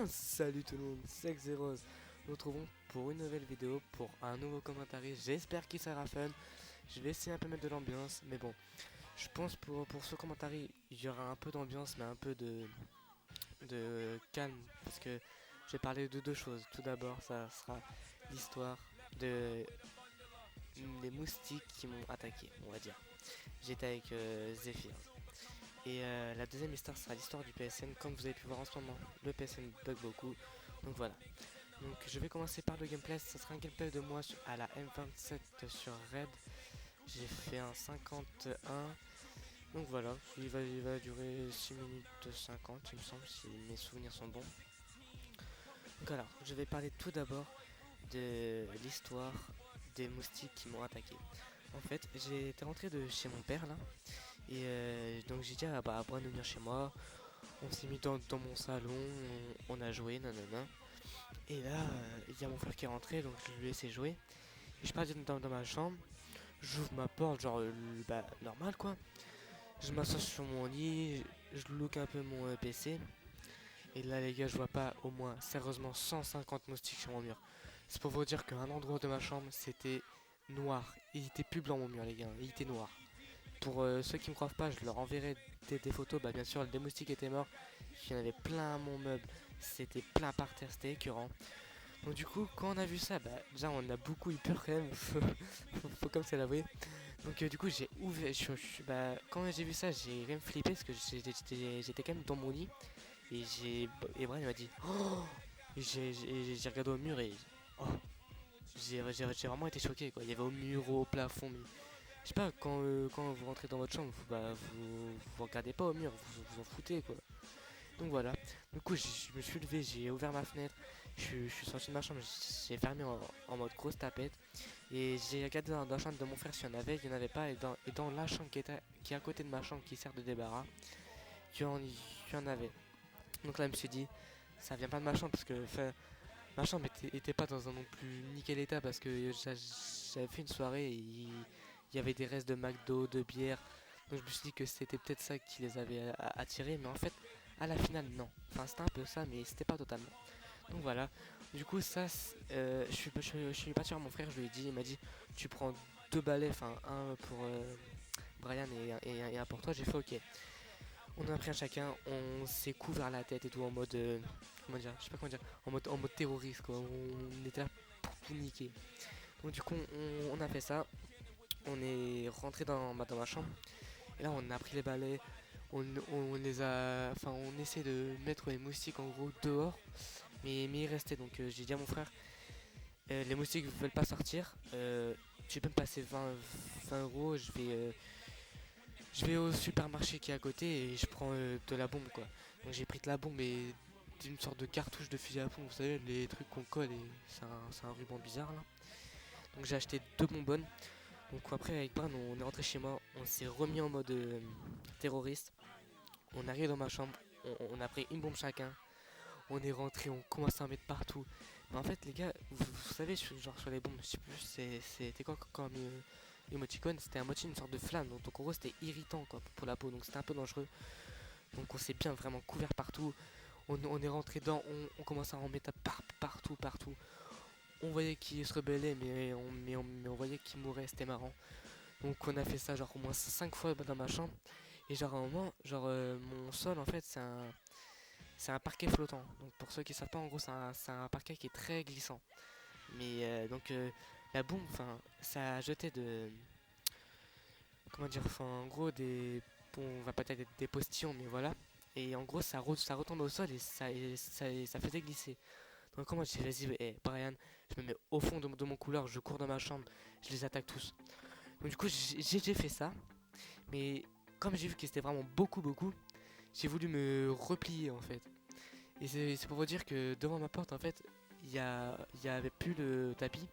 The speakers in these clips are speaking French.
bien, salut tout le monde, c'est Xeros. Nous nous retrouvons pour une nouvelle vidéo, pour un nouveau commentaire. J'espère qu'il sera fun. Je vais essayer un peu de mettre de l'ambiance, mais bon, je pense pour ce commentaire, il y aura un peu d'ambiance, mais un peu de calme, parce que je vais parler de deux choses. Tout d'abord, ça sera l'histoire de des moustiques qui m'ont attaqué, on va dire. J'étais avec Zephyr. Et la deuxième histoire sera l'histoire du PSN. Comme vous avez pu voir en ce moment, le PSN bug beaucoup. Donc voilà. Donc je vais commencer par le gameplay. Ce sera un gameplay de moi à la M27 sur Red. J'ai fait un 51. Donc voilà, il va durer 6 minutes 50 il me semble, si mes souvenirs sont bons. Donc alors, je vais parler tout d'abord de l'histoire des moustiques qui m'ont attaqué. En fait, j'étais rentré de chez mon père là. Et donc j'ai dit à Brian de venir chez moi. On s'est mis dans mon salon, on a joué, nanana. Et là, il y a mon frère qui est rentré, donc je lui ai laissé jouer. Et je pars dans ma chambre, j'ouvre ma porte, genre normal quoi. Je m'assois sur mon lit, je look un peu mon PC. Et là les gars, je vois pas au moins sérieusement 150 moustiques sur mon mur. C'est pour vous dire qu'un endroit de ma chambre, c'était noir. Il était plus blanc mon mur les gars, il était noir. Pour ceux qui me croient pas, je leur enverrai des photos. Bah bien sûr, le moustiques était mort. Il y en avait plein à mon meuble. C'était plein par terre, c'était écœurant. Donc du coup, quand on a vu ça, bah déjà on a beaucoup eu peur quand même. Faut comme c'est l'avouer. Donc du coup, j'ai ouvert. Quand j'ai vu ça, j'ai quand même flippé parce que j'étais quand même dans mon lit. Et Brian m'a dit. Oh, j'ai regardé au mur et oh, j'ai vraiment été choqué quoi. Il y avait au mur, au plafond, mais je sais pas, quand vous rentrez dans votre chambre, vous regardez pas au mur, vous en foutez quoi. Donc voilà, du coup je me suis levé, j'ai ouvert ma fenêtre, je suis sorti de ma chambre, j'ai fermé en mode grosse tapette. Et j'ai regardé dans la chambre de mon frère s'il y en avait, il y en avait pas. Et dans la chambre qui est à côté de ma chambre qui sert de débarras, il y en avait. Donc là je me suis dit, ça vient pas de ma chambre parce que ma chambre était pas dans un non plus nickel état parce que j'avais fait une soirée et il y avait des restes de McDo, de bière. Donc je me suis dit que c'était peut-être ça qui les avait attirés, mais en fait, à la finale, non. Enfin, c'était un peu ça, mais c'était pas totalement. Donc voilà. Du coup, ça, je suis parti voir mon frère, je lui ai dit, il m'a dit, tu prends deux balais, enfin un pour Brian et un pour toi. J'ai fait ok. On en a pris un chacun, on s'est couvert la tête et tout en mode, comment dire, je sais pas comment dire, en mode terroriste quoi. On était là pour tout niquer. Donc du coup, on a fait ça. On est rentré dans ma chambre. Et là, on a pris les balais. On les a. Enfin, on essaie de mettre les moustiques en gros dehors. Mais il restait. Donc, j'ai dit à mon frère les moustiques veulent pas sortir. Tu peux me passer 20 euros. Je vais au supermarché qui est à côté et je prends de la bombe quoi. Donc, j'ai pris de la bombe et une sorte de cartouche de fusil à pompe. Vous savez, les trucs qu'on colle et c'est un ruban bizarre là. Donc, j'ai acheté deux bonbonnes. Donc après avec Bran on est rentré chez moi, on s'est remis en mode terroriste. On arrive dans ma chambre, on a pris une bombe chacun. On est rentré, on commence à en mettre partout. Mais en fait les gars, vous savez genre sur les bombes, je sais plus c'était quoi comme emoticon, c'était à moitié une sorte de flamme. Donc en gros c'était irritant quoi pour la peau, donc c'était un peu dangereux. Donc on s'est bien vraiment couvert partout. On est rentré dedans, on commence à en mettre partout. On voyait qu'il se rebellait mais on voyait qu'il mourait, c'était marrant. Donc on a fait ça genre au moins 5 fois dans ma chambre. Et genre à un moment, genre mon sol en fait c'est un parquet flottant. Donc pour ceux qui savent pas en gros c'est un parquet qui est très glissant. Mais la bombe, enfin ça a jeté de... Comment dire, enfin en gros des... Bon, on va pas dire des postillons mais voilà. Et en gros ça retombe au sol et ça faisait glisser. Donc comment j'ai dit vas-y Brian, je me mets au fond de mon couloir, je cours dans ma chambre, je les attaque tous. Donc du coup j'ai fait ça. Mais comme j'ai vu que c'était vraiment beaucoup, j'ai voulu me replier en fait. Et c'est pour vous dire que devant ma porte en fait, il y avait plus le tapis.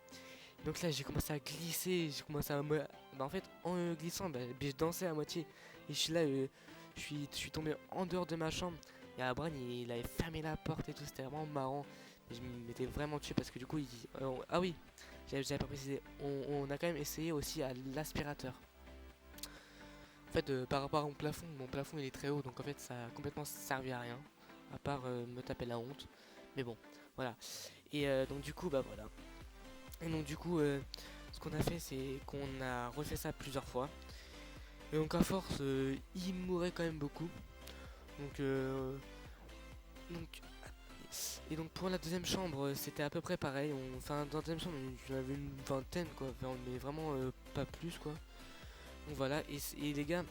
Donc là j'ai commencé à glisser, j'ai commencé à bah, en fait en glissant, je dansais à moitié. Et je suis là, je suis tombé en dehors de ma chambre. Et Abran il avait fermé la porte et tout, c'était vraiment marrant. Et je m'étais vraiment tué parce que du coup, ah oui, j'avais pas précisé, on a quand même essayé aussi à l'aspirateur. En fait, par rapport à mon plafond il est très haut, donc en fait ça a complètement servi à rien, à part me taper la honte. Mais bon, voilà. Et donc du coup, bah voilà. Et donc du coup, ce qu'on a fait, c'est qu'on a refait ça plusieurs fois. Et donc à force, il mourait quand même beaucoup. Donc, donc et donc pour la deuxième chambre, c'était à peu près pareil. Enfin, dans la deuxième chambre, j'en avais une vingtaine, quoi. Enfin, mais vraiment pas plus, quoi. Donc voilà. Et les gars,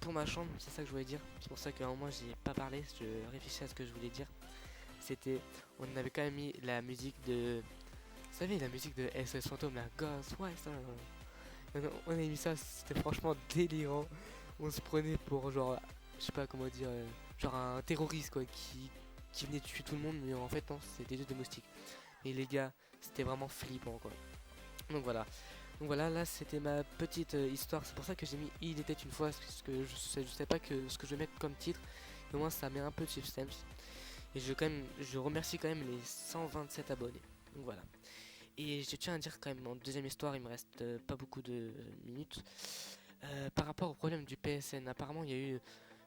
pour ma chambre, c'est ça que je voulais dire. C'est pour ça qu'à un moment, j'ai pas parlé. Je réfléchissais à ce que je voulais dire. C'était, on avait quand même mis la musique de, vous savez, la musique de SS Fantôme, la Ghost, ouais, ça. On a mis ça, c'était franchement délirant. On se prenait pour genre, je sais pas comment dire, genre un terroriste quoi, qui venait tuer tout le monde, mais en fait non, c'était juste des moustiques. Et les gars, c'était vraiment flippant quoi. Donc voilà. Donc voilà, là c'était ma petite histoire. C'est pour ça que j'ai mis Il était une fois, parce que je sais pas que ce que je vais mettre comme titre. Et au moins ça met un peu de suspense. Et je remercie quand même les 127 abonnés. Donc voilà. Et je tiens à dire quand même en deuxième histoire, il me reste pas beaucoup de minutes. Par rapport au problème du PSN, apparemment il y a eu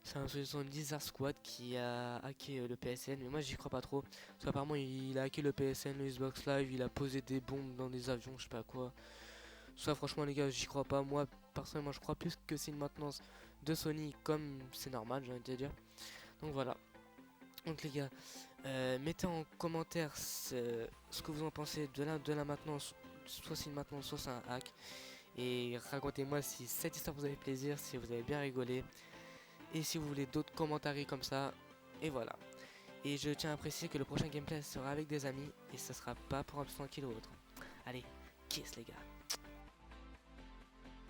c'est un soi-disant Lizard Squad qui a hacké le PSN, mais moi j'y crois pas trop. Parce qu'apparemment il a hacké le PSN, le Xbox Live, il a posé des bombes dans des avions, je sais pas quoi. Ça franchement les gars, j'y crois pas. Moi personnellement je crois plus que c'est une maintenance de Sony comme c'est normal, j'ai envie de dire. Donc voilà. Donc les gars, mettez en commentaire ce que vous en pensez de la maintenance, soit c'est une maintenance, soit c'est un hack. Et racontez-moi si cette histoire vous avez plaisir, si vous avez bien rigolé. Et si vous voulez d'autres commentaires comme ça. Et voilà. Et je tiens à préciser que le prochain gameplay sera avec des amis. Et ça sera pas pour un tranquille ou autre. Allez, kiss les gars.